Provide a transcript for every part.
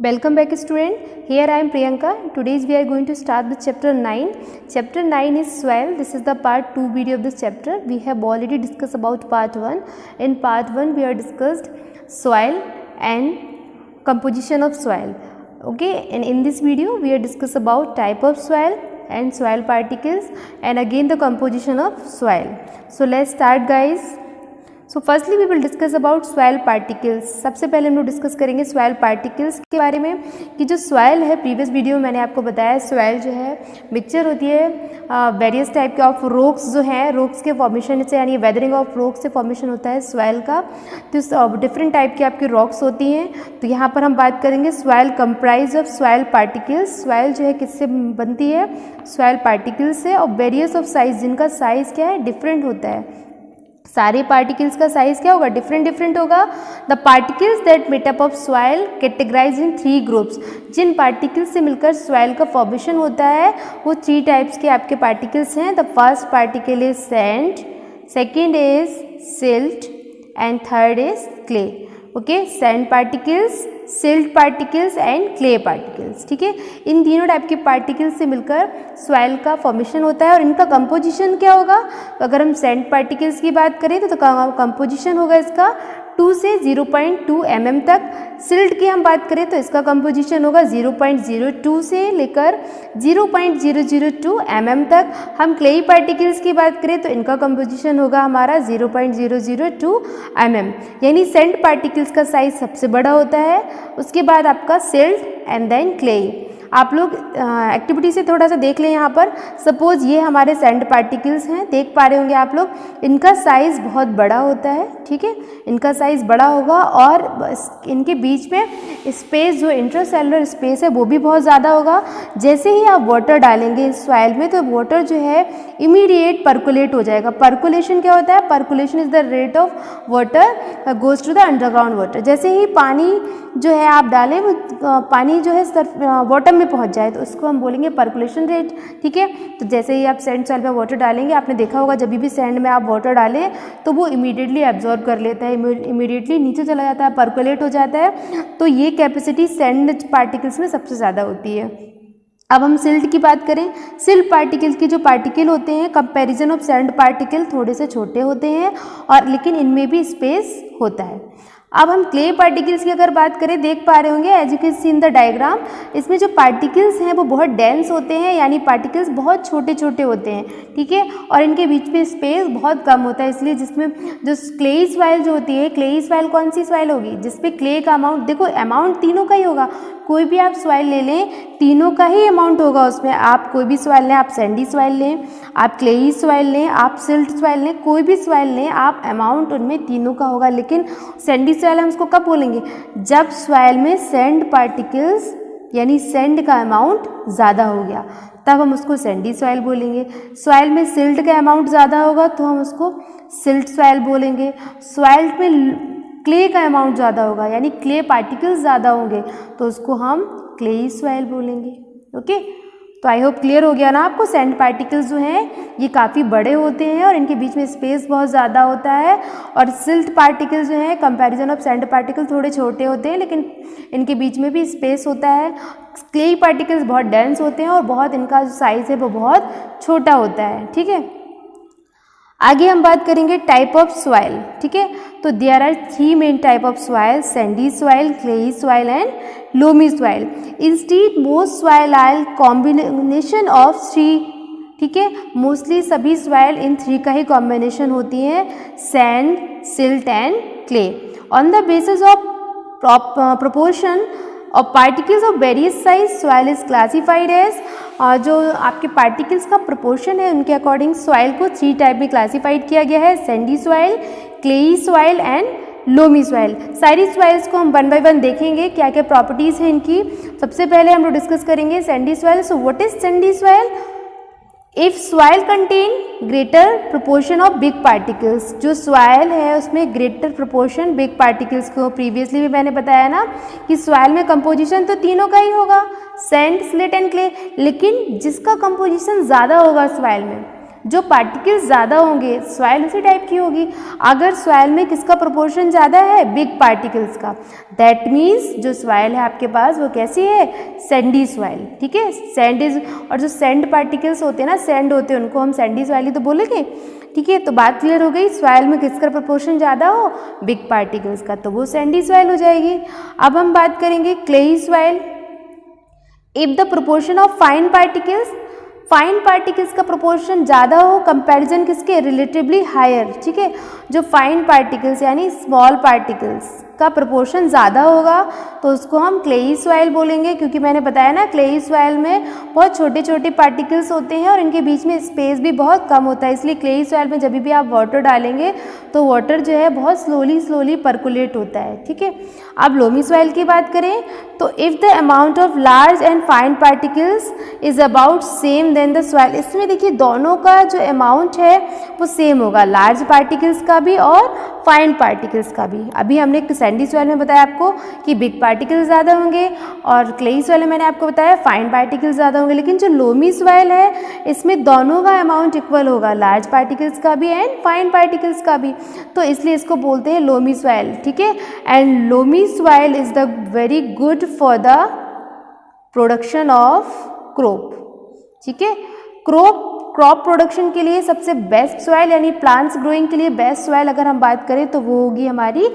Welcome back student. Here I am Priyanka. Today we are going to start the chapter 9. Chapter 9 is soil. This is the part 2 video of this chapter. We have already discussed about part 1. In part 1 we have discussed soil and composition of soil. Okay, and in this video we have discussed about type of soil and soil particles and again the composition of soil. So let's start guys. So firstly we will discuss about soil particles. सबसे पहले हम लोग discuss करेंगे soil particles के बारे में कि जो सॉइल है, प्रीवियस वीडियो में मैंने आपको बताया सॉइल जो है मिक्सचर होती है वेरियस टाइप के ऑफ रॉक्स जो हैं, रॉक्स के फॉर्मेशन से यानी वेदरिंग ऑफ रॉक्स से फॉर्मेशन होता है सॉइल का. तो डिफरेंट टाइप की आपकी रॉक्स होती हैं. तो यहाँ पर हम बात करेंगे soil comprise of soil particles. Soil जो है किससे बनती है? सॉइल पार्टिकल्स से, और वेरियस ऑफ साइज, जिनका साइज क्या है? डिफरेंट होता है. सारे पार्टिकल्स का साइज क्या होगा? डिफरेंट होगा. The particles that make up of soil categorise in 3 groups. जिन पार्टिकल्स से मिलकर सॉइल का फॉर्मेशन होता है वो 3 टाइप्स के आपके पार्टिकल्स हैं. The first particle is sand, second is silt and third is clay. Okay, sand particles, silt particles and clay particles. ठीक है, इन तीनों टाइप के पार्टिकल्स से मिलकर सॉइल का फॉर्मेशन होता है. और इनका कंपोजिशन क्या होगा? अगर हम सैंड पार्टिकल्स की बात करें तो कंपोजिशन होगा इसका 2 से 0.2 mm तक. सिल्ट की हम बात करें तो इसका कंपोजिशन होगा 0.02 से लेकर 0.002 mm तक. हम क्लेई पार्टिकल्स की बात करें तो इनका कंपोजिशन होगा हमारा 0.002 mm. यानी सैंड पार्टिकल्स का साइज सबसे बड़ा होता है, उसके बाद आपका सिल्ट एंड देन क्लेई. आप लोग एक्टिविटी से थोड़ा सा देख लें. यहाँ पर सपोज ये हमारे सैंड पार्टिकल्स हैं, देख पा रहे होंगे आप लोग. इनका साइज़ बहुत बड़ा होता है. ठीक है, इनका साइज़ बड़ा होगा और इनके बीच में स्पेस, जो इंट्रासेलुलर स्पेस है वो भी बहुत ज़्यादा होगा. जैसे ही आप वाटर डालेंगे इस सॉइल में तो वाटर जो है इमीडिएट पर्कुलेट हो जाएगा. पर्कुलेशन क्या होता है? Percolation is the rate of water goes to the underground water. जैसे ही पानी जो है आप डालें वो पानी जो है वाटर में पहुंच जाए तो उसको हम बोलेंगे पर्कुलेशन रेट. ठीक है, तो जैसे ही आप सैंड सॉइल में वाटर डालेंगे, आपने देखा होगा जब भी सैंड में आप वाटर डालें तो वो इमीडिएटली एब्जॉर्ब कर लेता है, इमीडिएटली नीचे चला जाता है, पर्कुलेट हो जाता है. तो ये कैपेसिटी सैंड पार्टिकल्स में सबसे ज़्यादा होती है. अब हम सिल्ट की बात करें. सिल्ट पार्टिकल्स के जो पार्टिकल होते हैं कंपैरिजन ऑफ सैंड पार्टिकल थोड़े से छोटे होते हैं और लेकिन इनमें भी स्पेस होता है. अब हम क्ले पार्टिकल्स की अगर बात करें, देख पा रहे होंगे as you can see in the diagram, इसमें जो पार्टिकल्स हैं वो बहुत डेंस होते हैं, यानी पार्टिकल्स बहुत छोटे छोटे होते हैं. ठीक है, और इनके बीच में स्पेस बहुत कम होता है. इसलिए जिसमें जो क्लेई सॉइल जो होती है, क्लेई सॉइल कौन सी सॉइल होगी? जिसपे क्ले का अमाउंट, देखो अमाउंट तीनों का ही होगा. कोई भी आप सॉइल ले लें, तीनों का ही अमाउंट होगा उसमें. आप कोई भी सॉइल लें, आप सैंडी सॉइल लें, आप क्लेई सॉइल लें, आप सिल्ट सॉइल लें, कोई भी सॉइल लें, आप अमाउंट उनमें तीनों का होगा. लेकिन सैंडी सॉइल हम उसको कब बोलेंगे? जब सॉइल में सैंड पार्टिकल्स यानी सैंड का अमाउंट ज़्यादा हो गया तब हम उसको सैंडी सॉइल बोलेंगे. सॉइल में सिल्ट का अमाउंट ज़्यादा होगा तो हम उसको सिल्ट सॉइल बोलेंगे. सॉइल में क्ले का अमाउंट ज़्यादा होगा यानी क्ले पार्टिकल्स ज़्यादा होंगे तो उसको हम क्लेई सॉइल बोलेंगे. ओके, तो आई होप क्लियर हो गया ना आपको. सैंड पार्टिकल्स जो हैं ये काफ़ी बड़े होते हैं और इनके बीच में स्पेस बहुत ज़्यादा होता है. और सिल्ट पार्टिकल्स जो हैं कंपैरिजन ऑफ सैंड पार्टिकल थोड़े छोटे होते हैं लेकिन इनके बीच में भी स्पेस होता है. क्ले पार्टिकल्स बहुत डेंस होते हैं और बहुत इनका जो साइज़ है वो बहुत छोटा होता है. ठीक है, आगे हम बात करेंगे टाइप ऑफ सॉइल. ठीक है, तो there are 3 main type of soil: sandy soil, clayey soil and loamy soil. Instead most soil are combination of 3. ठीक है, मोस्टली सभी सॉइल इन 3 का ही कॉम्बिनेशन होती है: sand, silt and clay. On the basis of proportion और particles of various size soil is classified as. जो आपके particles का प्रोपोर्शन है उनके अकॉर्डिंग सॉइल को 3 टाइप में क्लासीफाइड किया गया है: Sandy soil, clayey soil and loamy soil. सारी सॉइल्स को हम 1 बाय 1 देखेंगे क्या क्या प्रॉपर्टीज़ हैं इनकी. सबसे पहले हम लोग डिस्कस करेंगे Sandy soil. So what is Sandy soil? If soil contain greater proportion of big particles. जो सॉइल है उसमें ग्रेटर प्रोपोर्शन बिग पार्टिकल्स को, प्रीवियसली भी मैंने बताया ना कि सॉइल में कंपोजिशन तो तीनों का ही होगा, सैंड, स्लिट एंड क्ले, लेकिन जिसका कंपोजिशन ज़्यादा होगा सॉइल में, जो पार्टिकल्स ज़्यादा होंगे सॉइल उसी टाइप की होगी। अगर सॉइल में किसका प्रोपोर्शन ज़्यादा है, बिग पार्टिकल्स का, दैट मीन्स जो सॉइल है आपके पास वो कैसी है, सैंडी सॉइल। ठीक है, सैंड इज, और जो सैंड पार्टिकल्स होते हैं ना, सैंड होते हैं, उनको हम सैंडी सॉइल ही तो बोलेंगे। ठीक है, तो बात क्लियर हो गई, सॉइल में किसका प्रोपोर्शन ज़्यादा हो, बिग पार्टिकल्स का, तो वो सैंडी सॉइल हो जाएगी। अब हम बात करेंगे clayey soil. If the proportion of fine particles का प्रोपोर्शन ज़्यादा हो कंपैरिजन किसके, रिलेटिवली हायर। ठीक है, जो फाइन पार्टिकल्स यानी स्मॉल पार्टिकल्स का प्रोपोर्शन ज़्यादा होगा तो उसको हम क्लेई सॉइल बोलेंगे, क्योंकि मैंने बताया ना क्लेई सॉइल में बहुत छोटे छोटे पार्टिकल्स होते हैं और इनके बीच में स्पेस भी बहुत कम होता है, इसलिए क्लेई सॉइल में जब भी आप वाटर डालेंगे तो वाटर जो है बहुत स्लोली पर्कुलेट होता है। ठीक है, अब लोमी सॉइल की बात करें तो if the amount of large and fine particles is about same then the soil, इसमें देखिए दोनों का जो अमाउंट है वो सेम होगा, लार्ज पार्टिकल्स का भी और फाइन पार्टिकल्स का भी। अभी हमने सैंडी सॉइल में बताया आपको कि बिग पार्टिकल्स ज़्यादा होंगे और क्लेई सॉइल में मैंने आपको बताया फाइन पार्टिकल्स ज़्यादा होंगे, लेकिन जो लोमी सॉइल है इसमें दोनों का अमाउंट इक्वल होगा, लार्ज पार्टिकल्स का भी एंड फाइन पार्टिकल्स का भी, तो इसलिए इसको बोलते हैं लोमी सॉइल। ठीक है, and loamy soil is the very good for the production of crop. ठीक है, क्रॉप प्रोडक्शन के लिए सबसे बेस्ट सॉइल यानी प्लांट्स ग्रोइंग के लिए बेस्ट सॉइल अगर हम बात करें तो वो होगी हमारी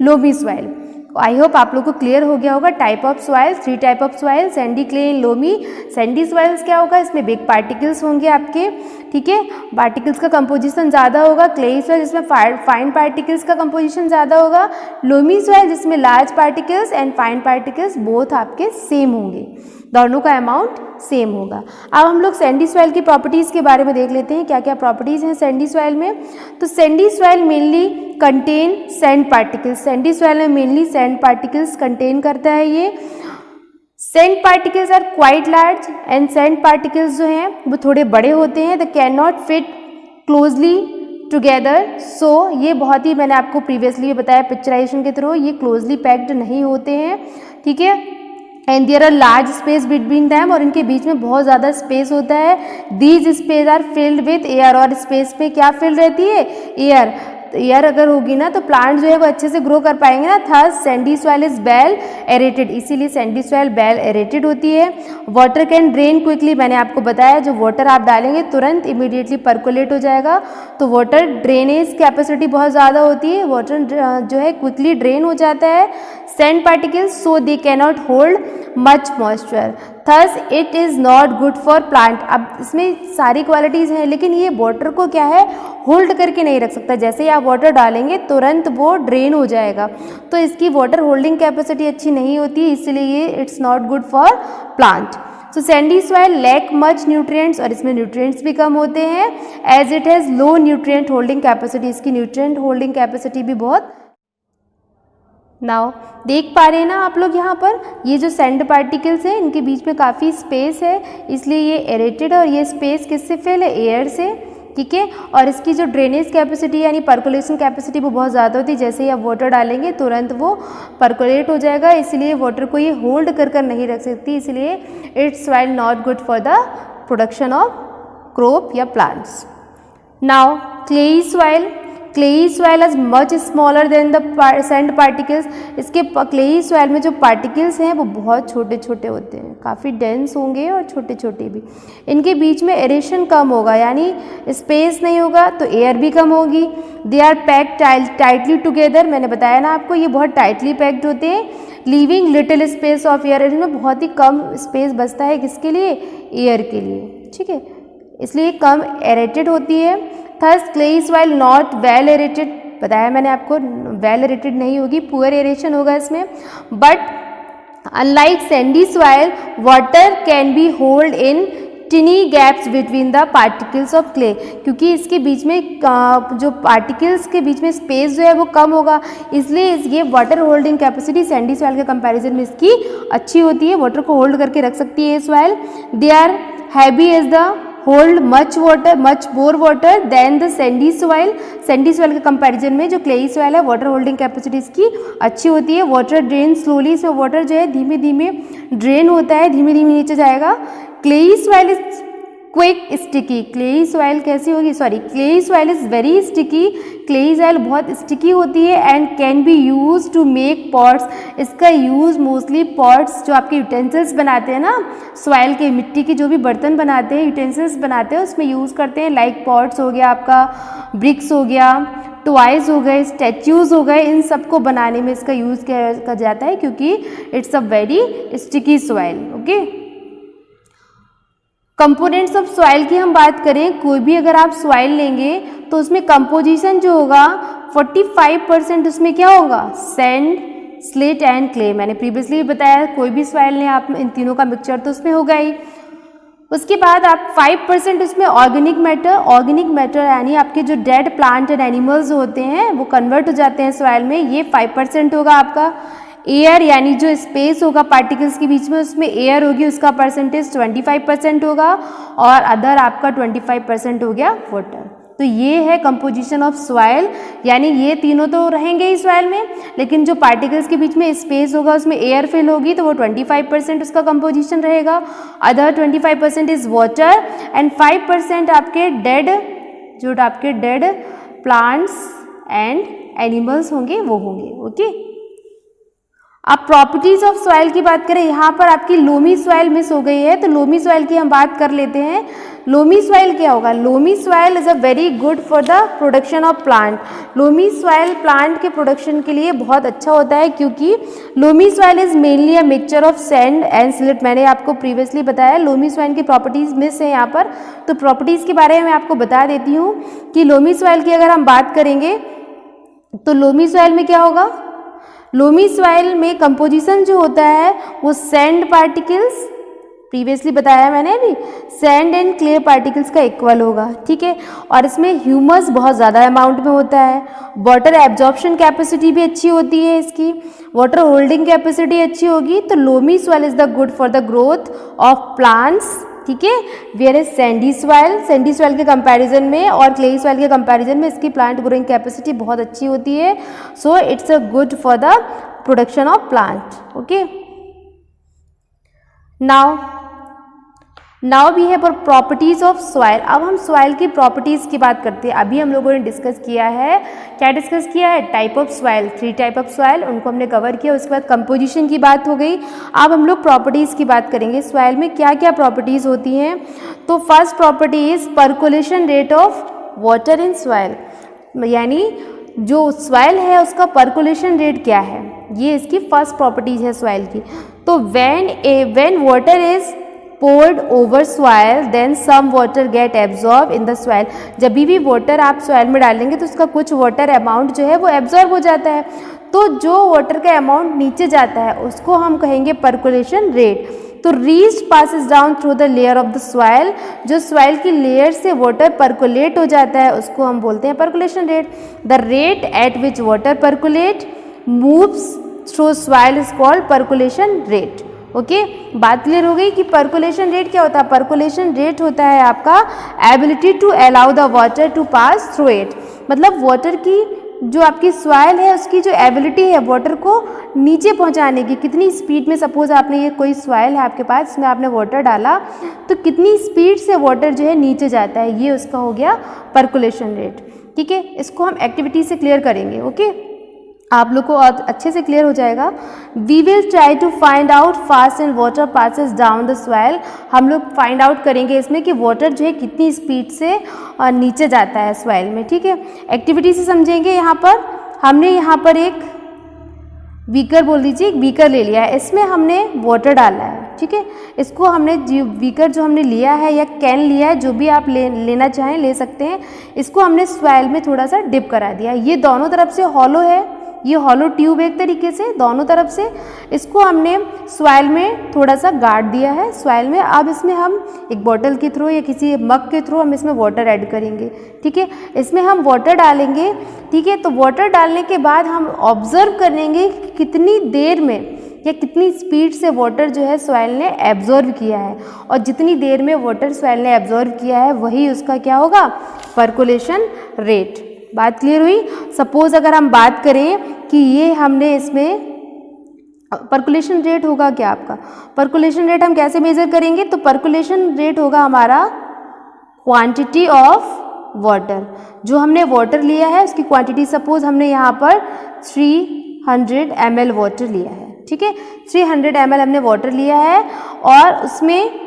लोमी सॉइल। आई होप आप लोग को क्लियर हो गया होगा। Type of soil, 3 type of soil, Sandy, clay and loamy. Sandy soils क्या होगा, इसमें बिग पार्टिकल्स होंगे आपके। ठीक है, पार्टिकल्स का कंपोजिशन ज़्यादा होगा। क्लेई सॉइल जिसमें फाइन पार्टिकल्स का कंपोजिशन ज़्यादा होगा। लोमी सॉइल जिसमें large particles and fine particles both आपके सेम होंगे, दोनों का अमाउंट सेम होगा। अब हम लोग सैंडी सॉइल की प्रॉपर्टीज़ के बारे में देख लेते हैं, क्या क्या प्रॉपर्टीज़ हैं सैंडी सॉइल में। तो sandy soil mainly contain sand particles, sandy soil में मेनली सैंड पार्टिकल्स कंटेन करता है ये। Sand particles are quite large and sand particles जो हैं वो थोड़े बड़े होते हैं, they can not fit closely together. So ये बहुत ही, मैंने आपको प्रीवियसली बताया पिक्चराइजेशन के थ्रू, ये क्लोजली पैक्ड नहीं होते हैं। ठीक है, and there are large space between them, और इनके बीच में बहुत ज़्यादा स्पेस होता है। These space are filled with air, और स्पेस पे क्या फिल्ड रहती है, एयर। तो एयर अगर होगी ना तो प्लांट जो है वो अच्छे से ग्रो कर पाएंगे ना। Thus Sandy soil is well aerated, इसीलिए सैंडी सॉइल वेल एरेटेड होती है। वाटर कैन ड्रेन क्विकली, मैंने आपको बताया जो वाटर आप डालेंगे तुरंत इमीडिएटली पर्कुलेट हो जाएगा, तो वाटर ड्रेनेज कैपेसिटी बहुत ज़्यादा होती है, वाटर जो है क्विकली ड्रेन हो जाता है। Sand particles so they cannot hold much moisture, thus it is not good for plant. अब इसमें सारी क्वालिटीज़ हैं लेकिन ये वाटर को क्या है, होल्ड करके नहीं रख सकता, जैसे ही आप वाटर डालेंगे तुरंत वो ड्रेन हो जाएगा, तो इसकी वाटर होल्डिंग कैपेसिटी अच्छी नहीं होती, इसलिए ये it's not good for plant. So sandy soil lack much nutrients, और इसमें न्यूट्रिएंट्स भी कम होते हैं, as it has low nutrient holding capacity, इसकी न्यूट्रिएंट होल्डिंग कैपेसिटी भी बहुत। नाउ देख पा रहे हैं ना आप लोग यहाँ पर, ये जो सैंड पार्टिकल्स हैं इनके बीच में काफ़ी स्पेस है, इसलिए ये एरेटेड, और ये स्पेस किससे फिल है, एयर से। ठीक है, और इसकी जो ड्रेनेज कैपेसिटी यानी पर्कुलेशन कैपेसिटी वो बहुत ज़्यादा होती है, जैसे ही आप वाटर डालेंगे तुरंत वो पर्कुलेट हो जाएगा, इसलिए वाटर को ये होल्ड कर नहीं रख सकती, इसलिए it's soil not good for the production of crop या plants. Now clayey soil, clayey soil is much smaller than the sand particles, इसके क्लेई सॉइल में जो पार्टिकल्स हैं वो बहुत छोटे छोटे होते हैं, काफ़ी डेंस होंगे और छोटे छोटे भी। इनके बीच में एरेशन कम होगा यानी स्पेस नहीं होगा, तो एयर भी कम होगी। They are packed tightly together, मैंने बताया ना आपको ये बहुत टाइटली पैक्ड होते हैं, leaving little space of air, इसमें बहुत ही कम स्पेस बचता है किसके लिए, एयर के लिए। ठीक है, इसलिए कम एरेटेड होती है। Thus clayey soil not well aerated, बताया मैंने आपको वेल एरेटेड नहीं होगी, पुअर एरेशन होगा इसमें। But unlike Sandy soil water can be hold in टिनी gaps between the particles of clay, क्योंकि इसके बीच में जो पार्टिकल्स के बीच में स्पेस जो है वो कम होगा, इसलिए ये water holding capacity Sandy soil के कंपैरिजन में इसकी अच्छी होती है, वाटर को होल्ड करके रख सकती है ये soil. They are heavy as the hold much more water than the sandy soil, sandy soil के कंपैरिजन में जो क्लेई सॉइल है वाटर होल्डिंग कैपेसिटी इसकी अच्छी होती है। वाटर ड्रेन स्लोली, इसमें वाटर जो है धीमे धीमे ड्रेन होता है, धीमे धीमे नीचे जाएगा। Clayey soil is quick sticky. Clayey soil कैसी होगी, sorry clayey soil is very sticky, clayey soil बहुत स्टिकी होती है and can be use to make pots. इसका यूज़ मोस्टली पॉट्स जो आपके यूटेंसिल्स बनाते हैं ना, सॉइल के मिट्टी के जो भी बर्तन बनाते हैं, यूटेंसिल्स बनाते हैं, उसमें यूज़ करते हैं। लाइक पॉट्स हो गया आपका, ब्रिक्स हो गया, टॉयज हो गए, स्टैच्यूज हो गए, इन सब को बनाने में इसका यूज़ किया जाता है क्योंकि it's a very sticky soil. Okay, components of soil की हम बात करें, कोई भी अगर आप सॉइल लेंगे तो उसमें कंपोजिशन जो होगा 45% उसमें क्या होगा, सैंड, स्लेट एंड क्ले। मैंने प्रीवियसली बताया कोई भी सॉइल लें आप, इन तीनों का मिक्सचर तो उसमें होगा ही। उसके बाद आप 5% उसमें ऑर्गेनिक मैटर यानी आपके जो डेड प्लांट एंड एनिमल्स होते हैं वो कन्वर्ट हो जाते हैं सॉइल में, ये 5% होगा आपका। एयर यानी जो स्पेस होगा पार्टिकल्स के बीच में, उसमें एयर होगी, उसका परसेंटेज 25% होगा, और अदर आपका 25% हो गया वाटर। तो ये है कंपोजिशन ऑफ सॉइल, यानी ये तीनों तो रहेंगे ही सॉइल में, लेकिन जो पार्टिकल्स के बीच में स्पेस होगा उसमें एयर फिल होगी तो वो 25% उसका कंपोजिशन रहेगा, अदर 25% इज वाटर एंड 5% आपके डेड प्लांट्स एंड एनिमल्स होंगे वो होंगे। ओके, अब प्रॉपर्टीज ऑफ सॉइल की बात करें, यहाँ पर आपकी लोमी सॉइल मिस हो गई है तो लोमी सॉइल की हम बात कर लेते हैं। लोमी सॉइल क्या होगा, loamy soil is a very good for the production of plant. Loamy soil plant के प्रोडक्शन के लिए बहुत अच्छा होता है क्योंकि loamy soil is mainly a mixture of sand and silt. मैंने आपको प्रीवियसली बताया लोमी सॉइल की प्रॉपर्टीज मिस है यहाँ पर, तो प्रॉपर्टीज के बारे में मैं आपको बता देती हूँ कि लोमी सॉइल की अगर हम बात करेंगे तो लोमी सॉइल में क्या होगा, लोमी सॉइल में कंपोजिशन जो होता है वो सैंड पार्टिकल्स, प्रीवियसली बताया मैंने अभी, सैंड एंड क्ले पार्टिकल्स का इक्वल होगा, ठीक है, और इसमें ह्यूमस बहुत ज़्यादा अमाउंट में होता है। वाटर एब्जॉर्प्शन कैपेसिटी भी अच्छी होती है इसकी, वाटर होल्डिंग कैपेसिटी अच्छी होगी, तो loamy soil is the good for the growth of plants, ठीक है। वेयर इज सैंडी सॉइल के कंपैरिजन में और क्लेई सॉइल के कंपैरिजन में इसकी प्लांट ग्रोइंग कैपेसिटी बहुत अच्छी होती है, so it's a good for the production of plant. Okay, now we have properties of soil. अब हम सॉइल की प्रॉपर्टीज की बात करते हैं। अभी हम लोगों ने डिस्कस किया है, क्या डिस्कस किया है, type of soil, 3 type of soil, उनको हमने कवर किया। उसके बाद कंपोजिशन की बात हो गई। अब हम लोग प्रॉपर्टीज की बात करेंगे, सॉइल में क्या क्या प्रॉपर्टीज होती हैं। तो first property is percolation rate of water in soil, यानी जो सॉइल है उसका पर्कोलेशन रेट क्या है, ये इसकी फर्स्ट प्रॉपर्टीज है सॉइल की। तो when water is poured over soil then some water get absorbed in the soil। जब भी वाटर आप सॉइल में डालेंगे तो उसका कुछ वाटर अमाउंट जो है वो एब्जॉर्ब हो जाता है, तो जो वाटर का अमाउंट नीचे जाता है उसको हम कहेंगे पर्कोलेशन रेट। तो reach passes down through the layer of the soil, जो सॉइल की लेयर से वाटर पर्कोलेट हो जाता है उसको हम बोलते हैं percolation rate. The rate at which water percolate moves through soil is called percolation rate. Okay, बात क्लियर हो गई कि पर्कोलेशन रेट क्या होता है। पर्कोलेशन रेट होता है आपका ability to allow the water to pass through it, मतलब वाटर की जो आपकी सॉइल है उसकी जो एबिलिटी है वाटर को नीचे पहुंचाने की, कितनी स्पीड में, सपोज आपने ये कोई सॉइल है आपके पास, इसमें आपने वाटर डाला तो कितनी स्पीड से वाटर जो है नीचे जाता है, ये उसका हो गया पर्कोलेशन रेट। ठीक है, इसको हम एक्टिविटी से क्लियर करेंगे। ओके, आप लोग को अच्छे से क्लियर हो जाएगा। We will try to find out fast and water passes down the soil. हम लोग फाइंड आउट करेंगे इसमें कि वाटर जो है कितनी स्पीड से नीचे जाता है सॉइल में। ठीक है, एक्टिविटी से समझेंगे। यहाँ पर हमने यहाँ पर एक बीकर, बोल दीजिए, एक बीकर ले लिया है, इसमें हमने वाटर डाला है। ठीक है, इसको हमने बीकर जो हमने लिया है या कैन लिया है, जो भी आप लेना चाहें ले सकते हैं, इसको हमने सॉइल में थोड़ा सा डिप करा दिया। ये दोनों तरफ से हॉलो है, ये हॉलो ट्यूब एक तरीके से दोनों तरफ से, इसको हमने सॉइल में थोड़ा सा गाड़ दिया है सॉइल में। अब इसमें हम एक बॉटल के थ्रू या किसी मग के थ्रू हम इसमें वाटर ऐड करेंगे। ठीक है, इसमें हम वाटर डालेंगे। ठीक है, तो वाटर डालने के बाद हम ऑब्जर्व करेंगे कि कितनी देर में या कितनी स्पीड से वाटर जो है सॉइल ने एब्जॉर्व किया है, और जितनी देर में वाटर सॉइल ने एब्जॉर्व किया है वही उसका क्या होगा, पर्कोलेशन रेट। बात क्लियर हुई। सपोज अगर हम बात करें कि ये हमने इसमें पर्कोलेशन रेट होगा क्या आपका, पर्कोलेशन रेट हम कैसे मेजर करेंगे, तो पर्कोलेशन रेट होगा हमारा क्वांटिटी ऑफ वाटर, जो हमने वाटर लिया है उसकी क्वांटिटी, सपोज हमने यहाँ पर 300 ml वाटर लिया है, ठीक है, 300 ml हमने वाटर लिया है और उसमें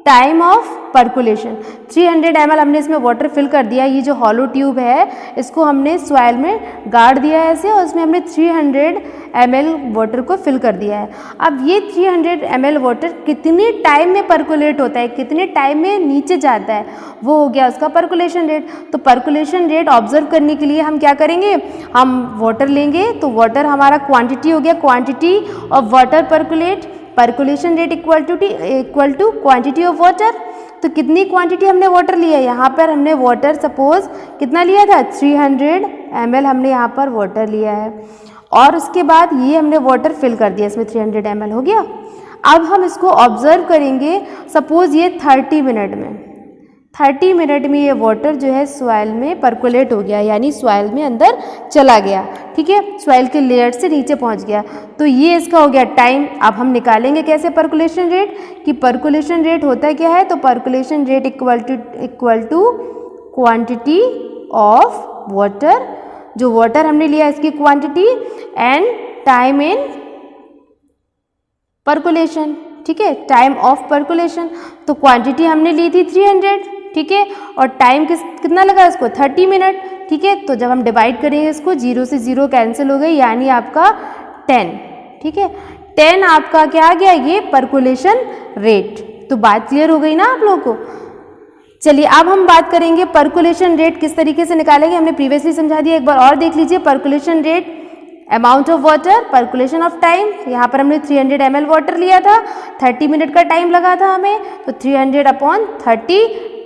टाइम ऑफ पर्कुलेशन 300 ml हमने इसमें वाटर फिल कर दिया। ये जो हॉलो ट्यूब है इसको हमने सॉइल में गाड़ दिया है ऐसे और उसमें हमने 300 ml वाटर को फिल कर दिया है। अब ये 300 ml वाटर कितने टाइम में पर्कुलेट होता है, कितने टाइम में नीचे जाता है, वो हो गया उसका पर्कुलेशन रेट। तो पर्कुलेशन रेट ऑब्जर्व करने के लिए हम क्या करेंगे, हम वाटर लेंगे, तो वाटर हमारा क्वांटिटी हो गया, quantity of water percolate, percolation rate equal to quantity of water. तो कितनी क्वांटिटी हमने वाटर लिया है, यहाँ पर हमने वाटर सपोज कितना लिया था, 300 ml हमने यहाँ पर वाटर लिया है और उसके बाद ये हमने वाटर फिल कर दिया, इसमें 300 ml हो गया। अब हम इसको ऑब्जर्व करेंगे, सपोज ये 30 मिनट में ये वाटर जो है सॉइल में पर्कुलेट हो गया, यानी सॉइल में अंदर चला गया, ठीक है, सॉइल के लेयर से नीचे पहुंच गया। तो ये इसका हो गया टाइम। अब हम निकालेंगे कैसे पर्कुलेशन रेट, कि पर्कुलेशन रेट होता क्या है, तो percolation rate equal to quantity of water, जो वाटर हमने लिया इसकी quantity and time in percolation, ठीक है, टाइम ऑफ पर्कुलेशन। तो क्वांटिटी हमने ली थी 300, ठीक है, और टाइम कितना लगा इसको, 30 मिनट, ठीक है। तो जब हम डिवाइड करेंगे इसको, 0 से 0 कैंसिल हो गई, यानी आपका 10, ठीक है, 10 आपका क्या आ गया, ये पर्कुलेशन रेट। तो बात क्लियर हो गई ना आप लोगों को। चलिए अब हम बात करेंगे पर्कुलेशन रेट किस तरीके से निकालेंगे, हमने प्रीवियसली समझा दिया, एक बार और देख लीजिए। Percolation rate, amount of water, percolation of time, यहाँ पर हमने 300 ml वाटर लिया था, 30 मिनट का टाइम लगा था हमें, तो 300/30,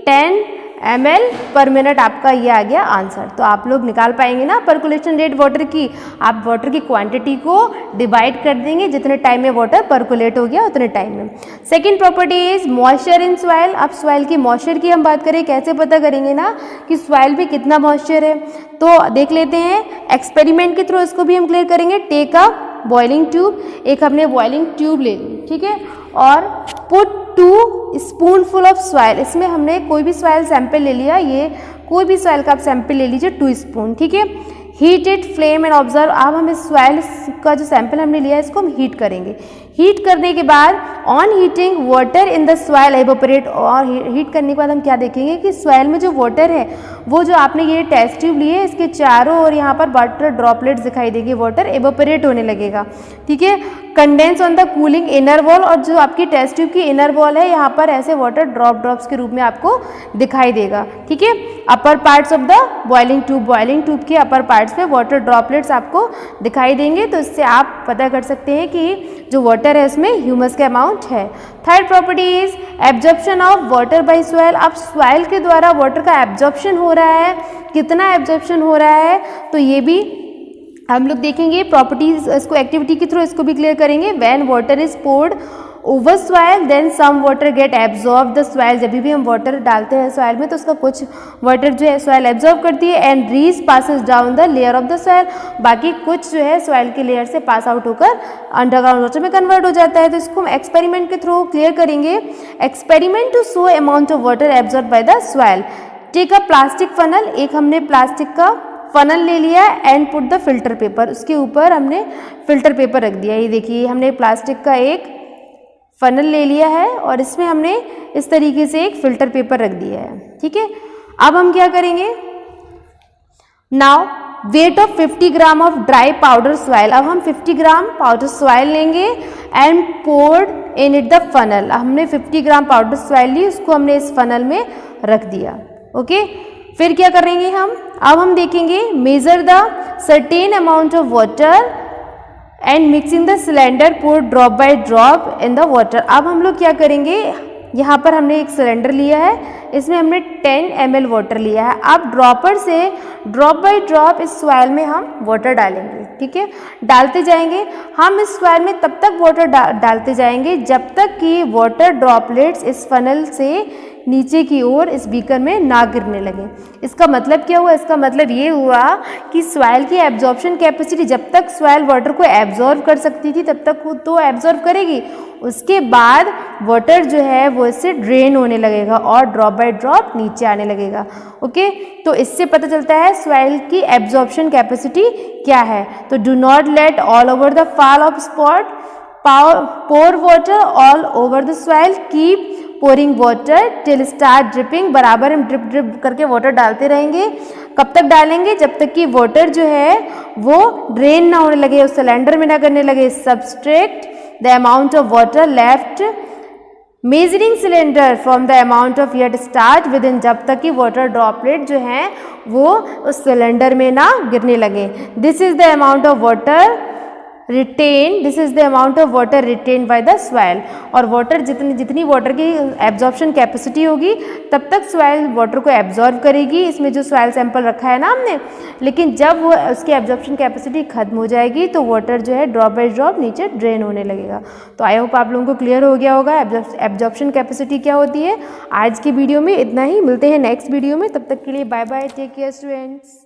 10 ml पर मिनट आपका ये आ गया आंसर। तो आप लोग निकाल पाएंगे ना पर्कुलेशन रेट वाटर की, आप वाटर की क्वांटिटी को डिवाइड कर देंगे, जितने टाइम में वाटर पर्कुलेट हो गया उतने टाइम में। Second property is moisture in soil. अब सॉइल की मॉइस्चर की हम बात करें, कैसे पता करेंगे ना कि सॉइल पे कितना मॉइस्चर है, तो देख लेते हैं एक्सपेरिमेंट के थ्रू, इसको भी हम क्लियर करेंगे। टेक अ बॉइलिंग ट्यूब, एक हमने बॉइलिंग ट्यूब ले ली, ठीक है, और पुट 2 स्पूनफुल ऑफ सॉइल, इसमें हमने कोई भी सॉइल सैंपल ले लिया, ये कोई भी सॉइल का आप सैंपल ले लीजिए, 2 स्पून, ठीक है। Heat it, flame and observe. अब हम इस सॉइल का जो सैंपल हमने लिया है इसको हम हीट करेंगे। हीट करने के बाद on heating water in the soil evaporate, और हीट करने के बाद हम क्या देखेंगे कि सॉइल में जो वाटर है, वो जो आपने ये टेस्ट ट्यूब लिए है इसके चारों ओर यहाँ पर वाटर ड्रॉपलेट्स दिखाई देगी, वाटर एवोपरेट होने लगेगा, ठीक है। Condense on the cooling inner wall, और जो आपकी टेस्ट ट्यूब की इनर वॉल है यहाँ पर ऐसे वाटर ड्रॉप्स के रूप में आपको दिखाई देगा, ठीक है। Upper parts of the boiling tube के अपर पार्ट्स पे वाटर ड्रॉपलेट्स आपको दिखाई देंगे, तो इससे आप पता कर सकते हैं कि जो वाटर है उसमें ह्यूमस का अमाउंट है। Third property is absorption of water bye soil. अब सॉइल के द्वारा वाटर का एब्जॉर्प्शन हो रहा है, कितना एब्जॉर्प्शन हो रहा है, तो ये भी हम लोग देखेंगे प्रॉपर्टीज, इसको एक्टिविटी के थ्रू इसको भी क्लियर करेंगे। When water is poured over soil then some water get absorb the soil. जब भी हम वाटर डालते हैं सॉइल में तो उसका कुछ वाटर जो है सॉइल एब्जॉर्ब करती है, and reach passes down the layer of the soil, बाकी कुछ जो है सॉइल के लेयर से पास आउट होकर अंडरग्राउंड वाटर में कन्वर्ट हो जाता है। तो इसको हम एक्सपेरिमेंट के थ्रू क्लियर करेंगे। Experiment to show amount of water absorb by the soil. Take a plastic funnel, एक हमने प्लास्टिक का फनल ले लिया and put the filter paper, उसके ऊपर हमने फिल्टर पेपर रख दिया। ये देखिए हमने प्लास्टिक का एक फनल ले लिया है और इसमें हमने इस तरीके से एक फिल्टर पेपर रख दिया है, ठीक है। अब हम क्या करेंगे, now weight of 50 gram of dry powder soil. अब हम 50 ग्राम पाउडर सॉइल लेंगे and poured in it the funnel. हमने 50 ग्राम पाउडर सॉइल ली, उसको हमने इस फनल में रख दिया, ओके। फिर क्या करेंगे हम, अब हम देखेंगे measure the certain amount of water and mixing the cylinder pour drop by drop in the water. अब हम लोग क्या करेंगे, यहाँ पर हमने एक सिलेंडर लिया है, इसमें हमने 10 ml वाटर लिया है। अब ड्रॉपर से ड्रॉप बाय ड्रॉप इस सॉइल में हम वाटर डालेंगे, ठीक है, डालते जाएंगे। हम इस सॉइल में तब तक वाटर डालते जाएंगे जब तक कि वाटर ड्रॉपलेट्स इस फनल से नीचे की ओर इस बीकर में ना गिरने लगे। इसका मतलब क्या हुआ? इसका मतलब ये हुआ कि सॉइल की एब्जॉर्प्शन कैपेसिटी, जब तक सॉइल वाटर को एब्जॉर्ब कर सकती थी तब तक वो तो एब्जॉर्ब करेगी, उसके बाद वाटर जो है वो इससे ड्रेन होने लगेगा और ड्रॉप बाय ड्रॉप नीचे आने लगेगा। ओके, तो इससे पता चलता है सॉइल की एब्जॉर्प्शन कैपेसिटी क्या है। तो do not let all over the fall of spot, pour water all over the soil, keep pouring water till start dripping। बराबर हम ड्रिप ड्रिप करके वाटर डालते रहेंगे। कब तक डालेंगे? जब तक कि वाटर जो है वो ड्रेन ना होने लगे, उस सिलेंडर में ना करने लगे। Subtract the amount of water left measuring cylinder from the amount of yet start with in, जब तक कि वाटर ड्रॉपलेट जो हैं वो उस सिलेंडर में ना गिरने लगे। This is the amount of water retain, this is the amount of water retain by the soil. और वाटर जितनी वाटर की एब्जॉर्प्शन कैपेसिटी होगी तब तक सॉइल वाटर को एब्जॉर्ब करेगी, इसमें जो सॉइल सैंपल रखा है ना हमने। लेकिन जब वो उसकी एब्जॉर्प्शन कैपेसिटी खत्म हो जाएगी तो वाटर जो है ड्रॉप बाय ड्रॉप नीचे ड्रेन होने लगेगा। तो आई होप आप लोगों को क्लियर हो गया होगा एब्जॉर्प्शन कैपेसिटी क्या होती है। आज की वीडियो में इतना ही, मिलते हैं नेक्स्ट वीडियो में, तब तक के लिए bye bye, take care students.